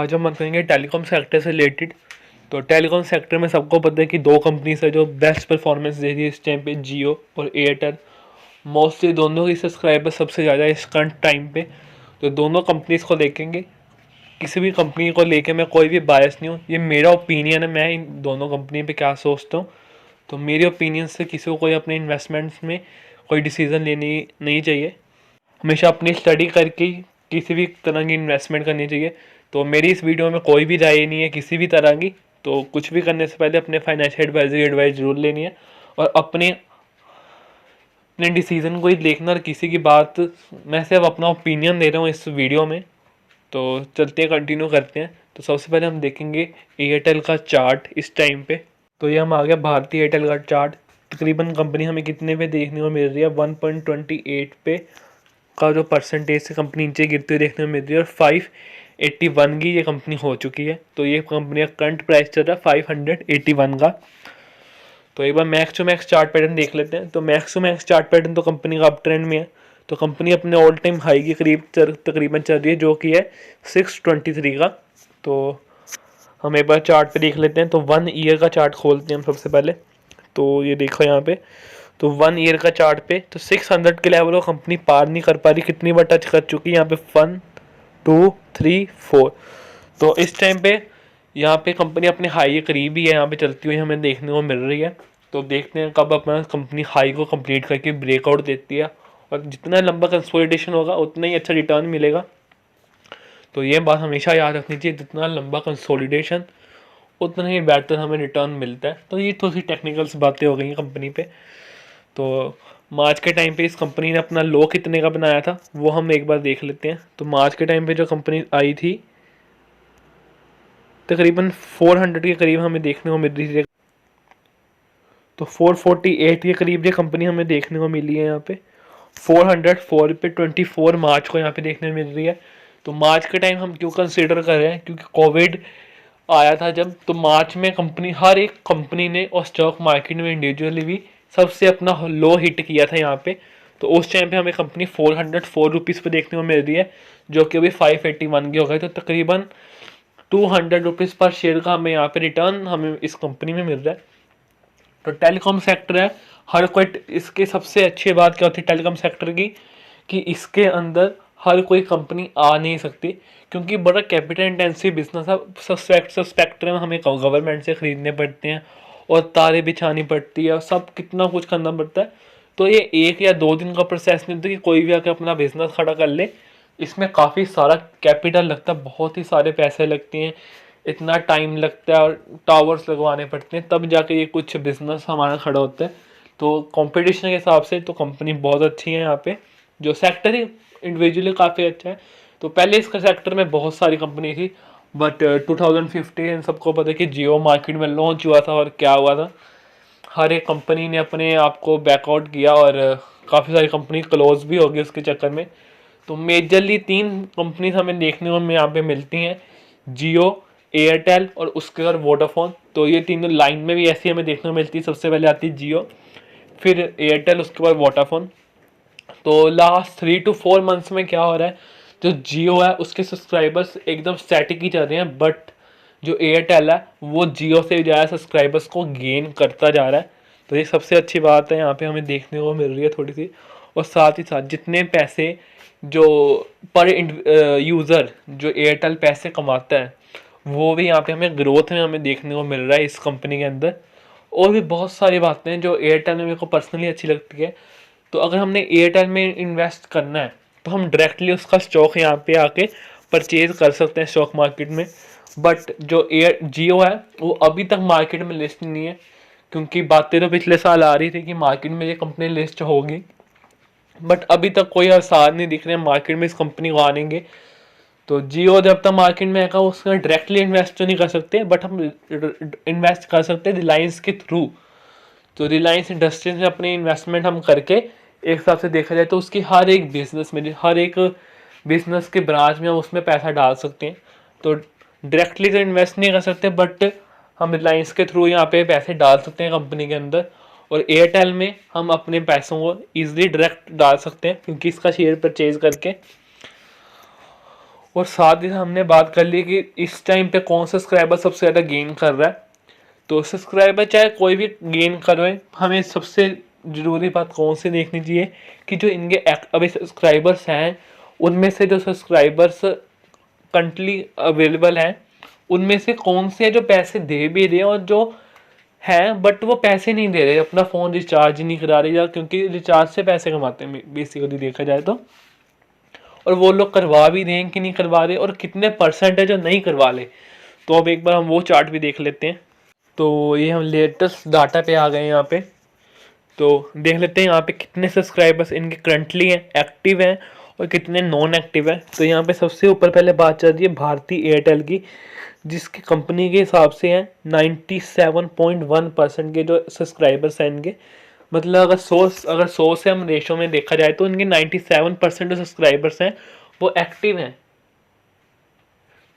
आज हम बात करेंगे टेलीकॉम सेक्टर से रिलेटेड। तो टेलीकॉम सेक्टर में सबको पता है कि दो कंपनीज है जो बेस्ट परफॉर्मेंस दे रही है इस टाइम पे, जियो और एयरटेल। मोस्टली दोनों की सब्सक्राइबर सबसे ज़्यादा इस करंट टाइम पे। तो दोनों कंपनीज को देखेंगे, किसी भी कंपनी को लेके मैं कोई भी बायस नहीं हूँ, ये मेरा ओपिनियन है, मैं इन दोनों कंपनी पे क्या सोचता हूँ। तो मेरे ओपिनियन से किसी को कोई अपने इन्वेस्टमेंट्स में कोई डिसीज़न लेनी नहीं चाहिए, हमेशा अपनी स्टडी करके किसी भी तरह की इन्वेस्टमेंट करनी चाहिए। तो मेरी इस वीडियो में कोई भी राय नहीं है किसी भी तरह की। तो कुछ भी करने से पहले अपने फाइनेंशियल एडवाइजर की एडवाइस जरूर लेनी है और अपने डिसीजन को ही देखना, और किसी की बात, मैं सिर्फ अपना ओपिनियन दे रहा हूँ इस वीडियो में। तो चलते हैं, कंटिन्यू करते हैं। तो सबसे पहले हम देखेंगे एयरटेल का चार्ट इस टाइम पे। तो ये हम आ गया भारतीय एयरटेल का चार्ट। तकरीबन कंपनी हमें कितने पे देखने को मिल रही है, 1.28 पे का जो परसेंटेज से कंपनी नीचे गिरती हुई देखने को मिल रही है, और 581 की ये कंपनी हो चुकी है। तो ये कंपनी का करंट प्राइस चल रहा है 581 का। तो एक बार max to max chart pattern देख लेते हैं। तो max to max chart pattern तो कंपनी का अप ट्रेंड में है। तो कंपनी अपने ऑल टाइम हाई के करीब तकरीबन चल रही है, जो कि है 623 का। तो हम एक बार चार्ट पे देख लेते हैं। तो 1 ईयर का चार्ट खोलते हैं हम सबसे पहले। तो ये देखो यहाँ पे, तो 1 ईयर का चार्ट पे तो 600 के लेवल को कंपनी पार नहीं कर पा रही। कितनी बार टच कर चुकी है यहाँ पे, 1 2 3 4। तो इस टाइम पे यहाँ पे कंपनी अपने हाई के करीब ही है, यहाँ पे चलती हुई हमें देखने को मिल रही है। तो देखते हैं कब अपना कंपनी हाई को कंप्लीट करके ब्रेकआउट देती है, और जितना लंबा कंसोलिडेशन होगा उतना ही अच्छा रिटर्न मिलेगा। तो ये बात हमेशा याद रखनी चाहिए, जितना लंबा कंसोलिडेशन उतना ही बेहतर हमें रिटर्न मिलता है। तो ये थोड़ी सी टेक्निकल्स बातें हो गई कंपनी पे। तो मार्च के टाइम पे इस कंपनी ने अपना लो कितने का बनाया था वो हम एक बार देख लेते हैं। तो मार्च के टाइम पे जो कंपनी आई थी तकरीबन 400 के करीब हमें देखने को मिल रही थी। तो 448 के करीब ये कंपनी हमें देखने को मिली है यहाँ पे। 404 पे 24 मार्च को यहाँ पे देखने को मिल रही है। तो मार्च के टाइम हम क्यों कंसिडर कर रहे हैं, क्योंकि कोविड आया था जब, तो मार्च में कंपनी, हर एक कंपनी ने और स्टॉक मार्केट में इंडिविजुअली भी सबसे अपना लो हिट किया था यहाँ पे। तो उस टाइम पे हमें कंपनी 404 रुपीज़ पे देखने को मिल रही है, जो कि अभी 581 की हो गई। तो तकरीबन 200 रुपीज़ पर शेयर का हमें यहाँ पे रिटर्न हमें इस कंपनी में मिल रहा है। तो टेलीकॉम सेक्टर है, हर कोई, इसके सबसे अच्छी बात क्या होती है टेलीकॉम सेक्टर की, कि इसके अंदर हर कोई कंपनी आ नहीं सकती, क्योंकि बड़ा कैपिटल इंटेंसिव बिजनेस है। सब सेक्टर में हमें गवर्नमेंट से ख़रीदने पड़ते हैं और तारे बिछानी पड़ती है और सब कितना कुछ करना पड़ता है। तो ये 1 या 2 दिन का प्रोसेस नहीं होता कि कोई भी आके अपना बिजनेस खड़ा कर ले। इसमें काफ़ी सारा कैपिटल लगता है, बहुत ही सारे पैसे लगते हैं, इतना टाइम लगता है और टावर्स लगवाने पड़ते हैं, तब जाके ये कुछ बिजनेस हमारा खड़ा होता है। तो कंपटीशन के हिसाब से तो कंपनी बहुत अच्छी है यहाँ पे। जो सेक्टर है इंडिविजुअली काफ़ी अच्छा है। तो पहले इसका सेक्टर में बहुत सारी कंपनी थी, बट 2015 सबको पता है कि जियो मार्केट में लॉन्च हुआ था, और क्या हुआ था, हर एक कंपनी ने अपने आप को बैकआउट किया और काफ़ी सारी कंपनी क्लोज भी हो गई उसके चक्कर में। तो मेजरली 3 कंपनीज हमें देखने को यहाँ पे मिलती हैं, जियो, एयरटेल और उसके बाद वोडाफोन। तो ये तीनों लाइन में भी ऐसी हमें देखने को मिलती है। सबसे पहले आती है जियो, फिर एयरटेल, उसके बाद वोडाफोन। तो लास्ट 3 to 4 मंथ्स में क्या हो रहा है, जो जियो है उसके सब्सक्राइबर्स एकदम स्टैटिक ही चल रहे हैं, बट जो एयरटेल है वो जियो से ज़्यादा सब्सक्राइबर्स को गेन करता जा रहा है। तो ये सबसे अच्छी बात है यहाँ पे हमें देखने को मिल रही है थोड़ी सी। और साथ ही साथ जितने पैसे जो पर यूज़र जो एयरटेल पैसे कमाता है, वो भी यहाँ पे हमें ग्रोथ में हमें देखने को मिल रहा है इस कंपनी के अंदर। और भी बहुत सारी बातें हैं जो एयरटेल में मेरे को पर्सनली अच्छी लगती है। तो अगर हमने एयरटेल में इन्वेस्ट करना है तो हम डायरेक्टली उसका स्टॉक यहाँ पे आके परचेज कर सकते हैं स्टॉक मार्केट में। बट जो जियो है वो अभी तक मार्केट में लिस्ट नहीं है, क्योंकि बातें तो पिछले साल आ रही थी कि मार्केट में ये कंपनी लिस्ट होगी, बट अभी तक कोई आसार नहीं दिख रहे हैं मार्केट में इस कंपनी को आने के। तो जियो जब तक मार्केट में आएगा उसमें डायरेक्टली इन्वेस्ट तो नहीं कर सकते, बट हम इन्वेस्ट कर सकते हैं रिलायंस के थ्रू। तो रिलायंस इंडस्ट्रीज में अपनी इन्वेस्टमेंट हम करके, एक हिसाब से देखा जाए तो उसकी हर एक बिजनेस में, हर एक बिजनेस के ब्रांच में हम उसमें पैसा डाल सकते हैं। तो डायरेक्टली तो इन्वेस्ट नहीं कर सकते, बट हम रिलायंस के थ्रू यहाँ पे पैसे डाल सकते हैं कंपनी के अंदर। और एयरटेल में हम अपने पैसों को ईजिली डायरेक्ट डाल सकते हैं, क्योंकि इसका शेयर परचेज करके। और साथ ही हमने बात कर ली कि इस टाइम पे कौन सा सब्सक्राइबर सबसे ज़्यादा गेन कर रहा है। तो सब्सक्राइबर चाहे कोई भी गेन करे, हमें सबसे ज़रूरी बात कौन सी देखनी चाहिए कि जो इनके अभी सब्सक्राइबर्स हैं उनमें से जो सब्सक्राइबर्स करंटली अवेलेबल हैं उनमें से कौन से जो पैसे दे भी रहे हैं और जो हैं बट वो पैसे नहीं दे रहे, अपना फ़ोन रिचार्ज नहीं करा रहे, या क्योंकि रिचार्ज से पैसे कमाते हैं बेसिकली देखा जाए तो, और वो लोग करवा भी रहे हैं कि नहीं करवा रहे और कितने परसेंट है जो नहीं करवा ले। तो अब एक बार हम वो चार्ट भी देख लेते हैं। तो ये हम लेटेस्ट डाटा पे आ गए हैं यहाँ पे। तो देख लेते हैं यहाँ पे कितने सब्सक्राइबर्स इनके करंटली हैं, एक्टिव हैं, और कितने नॉन एक्टिव हैं। तो यहाँ पे सबसे ऊपर पहले बात चल रही है भारती एयरटेल की, जिसकी कंपनी के हिसाब से हैं 97.1% के जो सब्सक्राइबर्स हैं इनके, मतलब अगर 100 से हम रेशो में देखा जाए तो इनके 97% जो सब्सक्राइबर्स हैं वो एक्टिव हैं।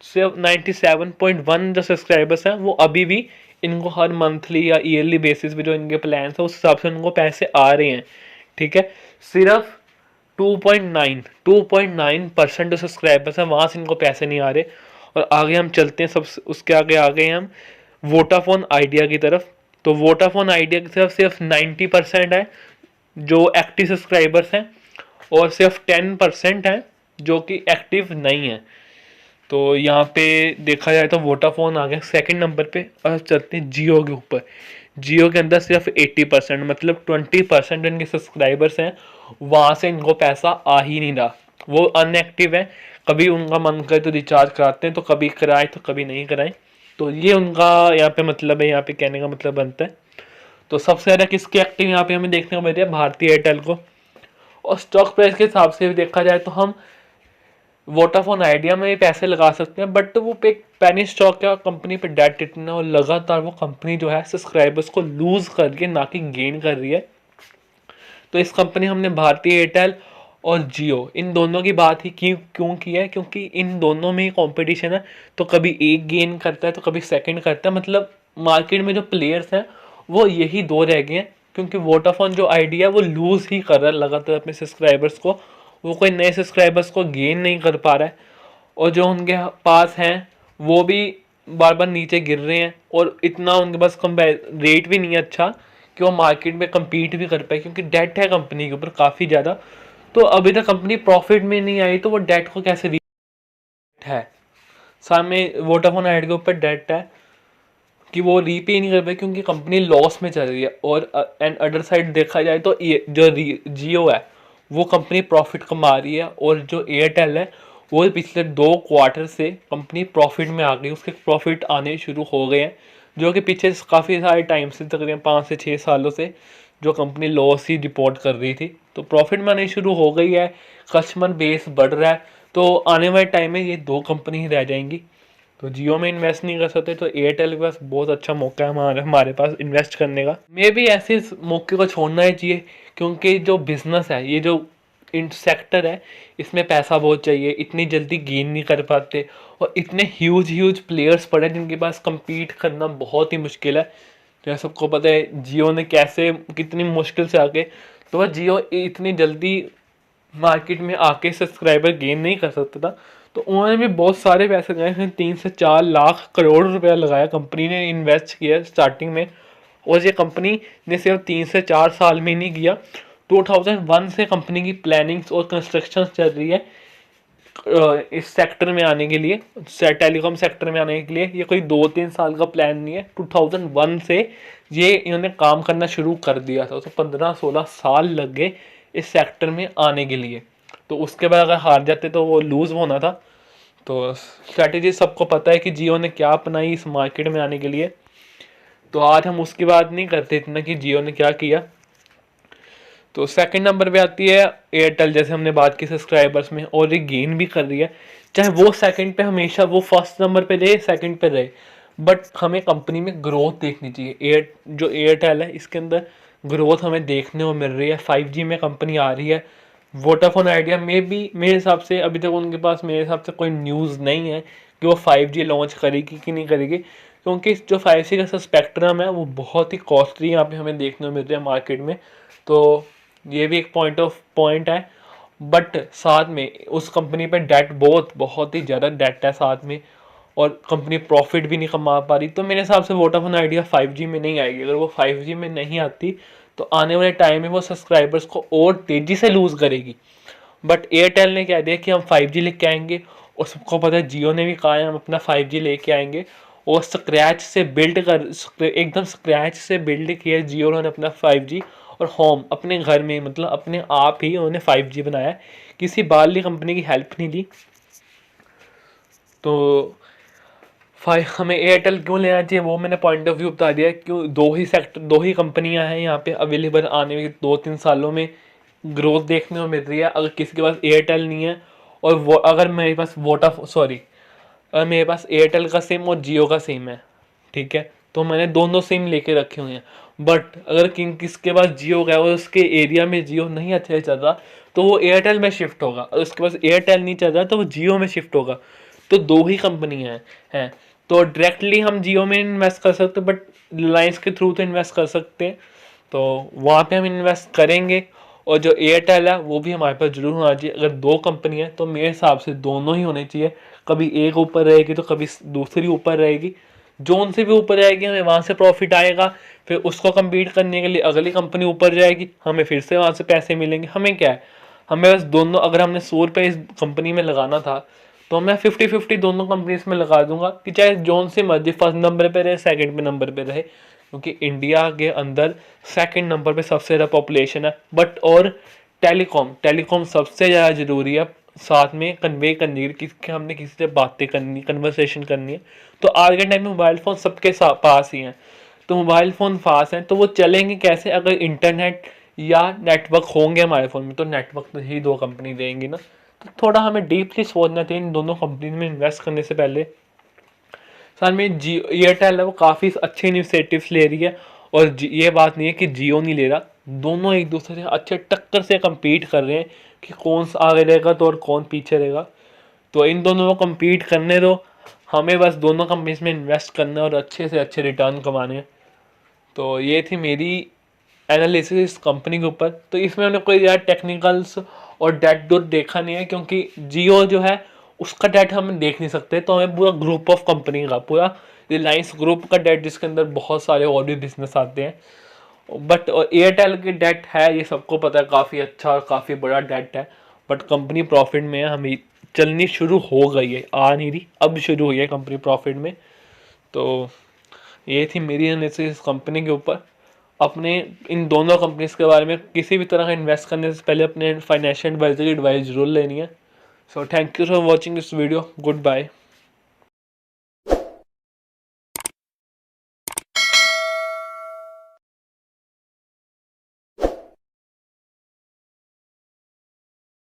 सिर्फ 97.1 जो सब्सक्राइबर्स हैं वो अभी भी इनको हर मंथली या ईयरली बेसिस पे जो इनके प्लान है उस हिसाब से उनको पैसे आ रहे हैं। ठीक है, सिर्फ 2.9% जो सब्सक्राइबर्स हैं वहाँ से इनको पैसे नहीं आ रहे। और आगे हम चलते हैं, सब उसके आगे आ गए हम वोडाफोन आइडिया की तरफ। तो वोडाफोन आइडिया की तरफ सिर्फ 90% है जो एक्टिव सब्सक्राइबर्स हैं, और सिर्फ 10% है जो कि एक्टिव नहीं है। तो यहाँ पे देखा जाए तो वोडाफोन आ गया सेकंड नंबर पे। और चलते हैं जियो के ऊपर। जियो के अंदर सिर्फ 80%, मतलब 20% इनके सब्सक्राइबर्स हैं, वहाँ से इनको पैसा आ ही नहीं रहा, वो अनएक्टिव है। कभी उनका मन करे तो रिचार्ज कराते हैं, तो कभी कराएं तो कभी नहीं कराएं। तो ये उनका यहाँ पे मतलब है, यहाँ पे कहने का मतलब बनता है। तो सबसे ज़्यादा किसके एक्टिव यहाँ पे हमें देखने को मिल रहा है, भारतीय एयरटेल को। और स्टॉक प्राइस के हिसाब से भी देखा जाए तो हम वोडाफोन आइडिया में भी पैसे लगा सकते हैं, बट वो एक पेनी स्टॉक है, कंपनी पे डेट इतना, और लगातार वो कंपनी जो है सब्सक्राइबर्स को लूज कर रही है ना कि गेन कर रही है। तो इस कंपनी हमने भारतीय एयरटेल और जियो इन दोनों की बात ही क्यों की है, क्योंकि इन दोनों में ही कॉम्पिटिशन है। तो कभी एक गेन करता है तो कभी सेकंड करता है, मतलब मार्केट में जो प्लेयर्स हैं वो यही दो रह गए हैं। क्योंकि वोडाफोन जो आइडिया वो लूज ही कर रहा है लगातार अपने सब्सक्राइबर्स को, वो कोई नए सब्सक्राइबर्स को गेन नहीं कर पा रहा है, और जो उनके पास हैं वो भी बार बार नीचे गिर रहे हैं, और इतना उनके पास रेट भी नहीं है अच्छा कि वो मार्केट में कम्पीट भी कर पाए, क्योंकि डेट है कंपनी के ऊपर काफ़ी ज़्यादा। तो अभी तक कंपनी प्रॉफिट में नहीं आई, तो वो डेट को कैसे है, सामने वोडाफोन आइडिया के ऊपर डेट है कि वो रीपे नहीं कर पाए क्योंकि कंपनी लॉस में चल रही है। और एंड अदर साइड देखा जाए तो ये जो जियो है वो कंपनी प्रॉफिट कमा रही है, और जो एयरटेल है वो पिछले 2 क्वार्टर से कंपनी प्रॉफिट में आ गई, उसके प्रॉफिट आने शुरू हो गए हैं, जो कि पीछे काफ़ी सारे टाइम से तकरीबन 5 से 6 सालों से जो कंपनी लॉस ही रिपोर्ट कर रही थी, तो प्रॉफिट में आने शुरू हो गई है, कस्टमर बेस बढ़ रहा है। तो आने वाले टाइम में ये 2 कंपनी ही रह जाएंगी। तो जियो में इन्वेस्ट नहीं कर सकते तो एयरटेल के पास बहुत अच्छा मौका है हमारे पास इन्वेस्ट करने का। मे भी ऐसे मौके को छोड़ना ही चाहिए, क्योंकि जो बिज़नेस है, ये जो इन सेक्टर है, इसमें पैसा बहुत चाहिए, इतनी जल्दी गेन नहीं कर पाते, और इतने ह्यूज प्लेयर्स पड़े जिनके पास कम्पीट करना बहुत ही मुश्किल है। जैसे सबको पता है जियो ने कैसे कितनी मुश्किल से आके, तो वह जियो इतनी जल्दी मार्केट में आके सब्सक्राइबर गेन नहीं कर सकता था। तो उन्होंने भी बहुत सारे पैसे लगाए, 3 से 4 लाख करोड़ रुपया लगाया कंपनी ने, इन्वेस्ट किया स्टार्टिंग में। और ये कंपनी ने सिर्फ 3 से 4 साल में नहीं किया, 2001 से कंपनी की प्लानिंग्स और कंस्ट्रक्शन चल रही है इस सेक्टर में आने के लिए, टेलीकॉम सेक्टर में आने के लिए। ये कोई 2-3 साल का प्लान नहीं है, 2001 से ये इन्होंने काम करना शुरू कर दिया था, तो 15-16 साल लग गए इस सेक्टर में आने के लिए। तो उसके बाद अगर हार जाते तो वो लूज़ होना था। तो स्ट्रैटेजी सबको पता है कि जियो ने क्या अपनाई इस मार्केट में आने के लिए, तो आज हम उसकी बात नहीं करते इतना कि जियो ने क्या किया। तो सेकंड नंबर पे आती है एयरटेल, जैसे हमने बात की सब्सक्राइबर्स में, और ये गेन भी कर रही है। चाहे वो सेकंड पे हमेशा वो फर्स्ट नंबर पे रहे, सेकंड पे रहे, बट हमें कंपनी में ग्रोथ देखनी चाहिए। जो एयरटेल है इसके अंदर ग्रोथ हमें देखने को मिल रही है, 5G में कंपनी आ रही है। वोडाफोन आइडिया में भी मेरे हिसाब से अभी तक उनके पास मेरे हिसाब से कोई न्यूज़ नहीं है कि वो 5G लॉन्च करेगी कि नहीं करेगी, क्योंकि जो 5G का स्पेक्ट्रम है वो बहुत ही कॉस्टली यहाँ पे हमें देखने को मिल रहा है मार्केट में। तो ये भी एक पॉइंट है। बट साथ में उस कंपनी पे डेट बहुत ही ज़्यादा डेट है साथ में, और कंपनी प्रॉफिट भी नहीं कमा पा रही। तो मेरे हिसाब से वोडाफोन आइडिया 5G में नहीं आएगी। अगर वो 5G में नहीं आती तो आने वाले टाइम में वो सब्सक्राइबर्स को और तेज़ी से लूज़ करेगी। बट एयरटेल ने कह दिया कि हम 5G लेके आएंगे, और सबको पता है जियो ने भी कहा है हम अपना 5G लेके आएंगे, और स्क्रैच से बिल्ड कर एकदम स्क्रैच से बिल्ड किया जियो ने अपना 5G। और होम अपने घर में मतलब अपने आप ही उन्होंने 5G बनाया, किसी बाहरली कंपनी की हेल्प नहीं ली। तो हमें एयरटेल क्यों लेना चाहिए वो मैंने पॉइंट ऑफ व्यू बता दिया। क्यों, दो ही कंपनियां हैं यहाँ पे अवेलेबल, आने वाले 2-3 सालों में ग्रोथ देखने को मिल रही है। अगर किसी के पास एयरटेल नहीं है, और वो अगर मेरे पास अगर मेरे पास एयरटेल का सिम और जियो का सिम है, ठीक है, तो मैंने दोनों सिम लेके रखे हुए हैं। बट अगर किसके पास जियो का है और उसके एरिया में जियो नहीं अच्छे से चल रहा, तो वो एयरटेल में शिफ्ट होगा, और उसके पास एयरटेल नहीं चल रहा तो वो जियो में शिफ्ट होगा। तो दो ही कंपनियां हैं। तो डायरेक्टली हम जियो में इन्वेस्ट कर सकते, बट रिलायंस के थ्रू तो इन्वेस्ट कर सकते हैं, तो वहाँ पे हम इन्वेस्ट करेंगे। और जो एयरटेल है वो भी हमारे पास जरूर होना चाहिए। अगर दो कंपनी है तो मेरे हिसाब से दोनों ही होने चाहिए। कभी एक ऊपर रहेगी तो कभी दूसरी ऊपर रहेगी, जो उनसे भी ऊपर जाएगी हमें वहाँ से प्रॉफिट आएगा। फिर उसको कम्पीट करने के लिए अगली कंपनी ऊपर जाएगी, हमें फिर से वहाँ से पैसे मिलेंगे। हमें क्या है, हमें बस दोनों, अगर हमने 100 रुपये इस कंपनी में लगाना था तो मैं 50-50 दोनों कंपनीज में लगा दूंगा, कि चाहे जोन से मर्जी फर्स्ट नंबर पे रहे सेकंड पे नंबर पे रहे, क्योंकि इंडिया के अंदर सेकंड नंबर पे सबसे ज़्यादा पॉपुलेशन है। बट और टेलीकॉम सबसे ज़्यादा ज़रूरी है साथ में कन्वे करने के लिए, हमने किसी से बातें करनी, कन्वर्सेशन करनी है। तो आज के टाइम में मोबाइल फ़ोन सबके पास ही हैं। तो मोबाइल फ़ोन पास हैं तो वो चलेंगे कैसे, अगर इंटरनेट या नेटवर्क होंगे हमारे फ़ोन में, तो नेटवर्क तो ही दो कंपनी देंगी ना। तो थोड़ा हमें डीपली सोचना चाहिए इन दोनों कंपनी में इन्वेस्ट करने से पहले। साथ में एयरटेल है वो काफ़ी अच्छे इनिशिएटिव्स ले रही है, और ये बात नहीं है कि जियो नहीं ले रहा, दोनों एक दूसरे से अच्छे टक्कर से कम्पीट कर रहे हैं कि कौन सा आगे रहेगा तो और कौन पीछे रहेगा। तो इन दोनों को कम्पीट करने दो, हमें बस दोनों कंपनीज में इन्वेस्ट करना और अच्छे से अच्छे रिटर्न कमाने हैं। तो ये थी मेरी एनालिसिस इस कंपनी के ऊपर। तो इसमें हमने कोई यार टेक्निकल्स और डेट डोट देखा नहीं है, क्योंकि जियो जो है उसका डेट हम देख नहीं सकते, तो हमें पूरा ग्रुप ऑफ कंपनी का, पूरा रिलायंस ग्रुप का डेट, जिसके अंदर बहुत सारे और भी बिजनेस आते हैं। बट एयरटेल की डेट है, ये सबको पता है, काफ़ी अच्छा और काफ़ी बड़ा डेट है। बट कंपनी प्रॉफिट में है, हमें चलनी शुरू हो गई है, आ नहीं रही, अब शुरू हुई है कंपनी प्रॉफिट में। तो ये थी मेरी एनालिसिस कंपनी के ऊपर। अपने इन दोनों कंपनीज के बारे में किसी भी तरह का इन्वेस्ट करने से पहले अपने फाइनेंशियल एडवाइजर की एडवाइस जरूर लेनी है। So thank you for watching this video, good bye.